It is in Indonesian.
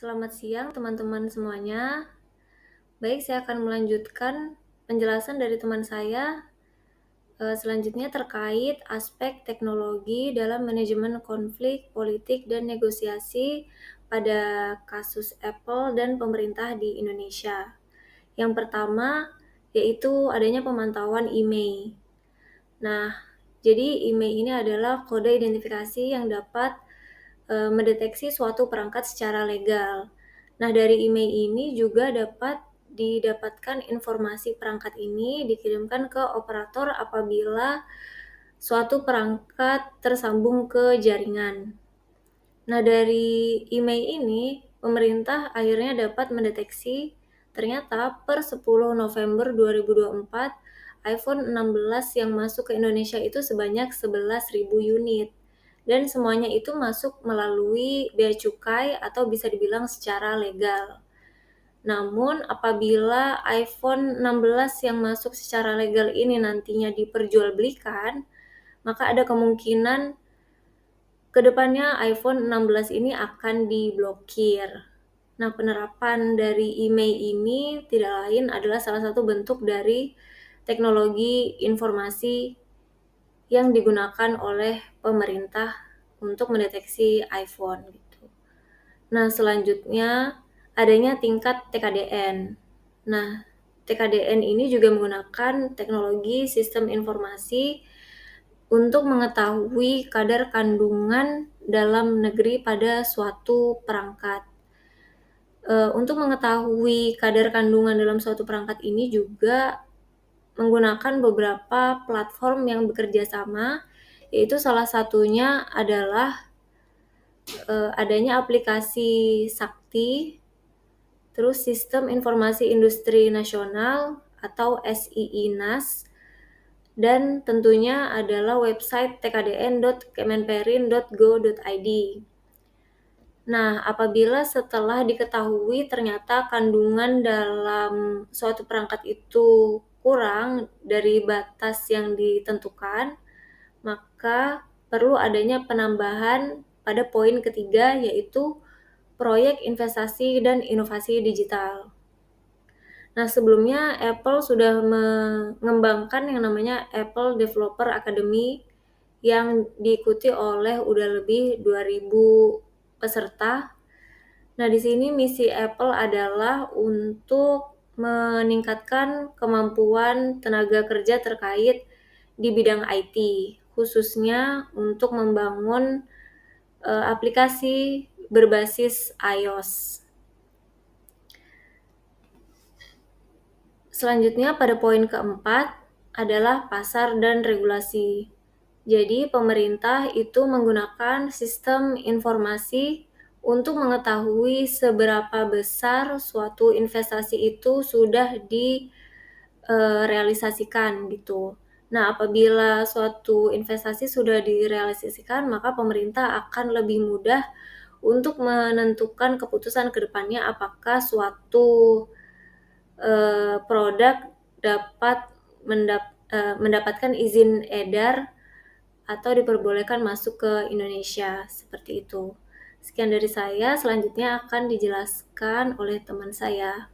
Selamat siang teman-teman semuanya. Baik, saya akan melanjutkan penjelasan dari teman saya, selanjutnya terkait aspek teknologi dalam manajemen konflik politik dan negosiasi pada kasus Apple dan pemerintah di Indonesia. Yang pertama, yaitu adanya pemantauan IMEI. Nah, jadi IMEI ini adalah kode identifikasi yang dapat mendeteksi suatu perangkat secara legal. Nah, dari IMEI ini juga dapat didapatkan informasi perangkat ini dikirimkan ke operator apabila suatu perangkat tersambung ke jaringan. Nah, dari IMEI ini, pemerintah akhirnya dapat mendeteksi ternyata per 10 November 2024, iPhone 16 yang masuk ke Indonesia itu sebanyak 11.000 unit. Dan semuanya itu masuk melalui bea cukai atau bisa dibilang secara legal. Namun, apabila iPhone 16 yang masuk secara legal ini nantinya diperjualbelikan, maka ada kemungkinan kedepannya iPhone 16 ini akan diblokir. Nah, penerapan dari IMEI ini tidak lain adalah salah satu bentuk dari teknologi informasi yang digunakan oleh pemerintah untuk mendeteksi iPhone gitu. Nah, selanjutnya adanya tingkat TKDN. Nah, TKDN ini juga menggunakan teknologi sistem informasi untuk mengetahui kadar kandungan dalam negeri pada suatu perangkat. Untuk mengetahui kadar kandungan dalam suatu perangkat ini juga menggunakan beberapa platform yang bekerja sama, yaitu salah satunya adalah adanya aplikasi Sakti, terus Sistem Informasi Industri Nasional atau SIINAS, dan tentunya adalah website tkdn.kemenperin.go.id. Nah, apabila setelah diketahui ternyata kandungan dalam suatu perangkat itu kurang dari batas yang ditentukan, maka perlu adanya penambahan pada poin ketiga, yaitu proyek investasi dan inovasi digital. Nah, sebelumnya Apple sudah mengembangkan yang namanya Apple Developer Academy yang diikuti oleh udah lebih 2.000 peserta. Nah, di sini misi Apple adalah untuk meningkatkan kemampuan tenaga kerja terkait di bidang IT, khususnya untuk membangun aplikasi berbasis iOS. Selanjutnya pada poin keempat adalah pasar dan regulasi. Jadi pemerintah itu menggunakan sistem informasi untuk mengetahui seberapa besar suatu investasi itu sudah direalisasikan gitu. Nah, apabila suatu investasi sudah direalisasikan, maka pemerintah akan lebih mudah untuk menentukan keputusan ke depannya apakah suatu produk dapat mendapatkan izin edar atau diperbolehkan masuk ke Indonesia, seperti itu. Sekian dari saya, selanjutnya akan dijelaskan oleh teman saya.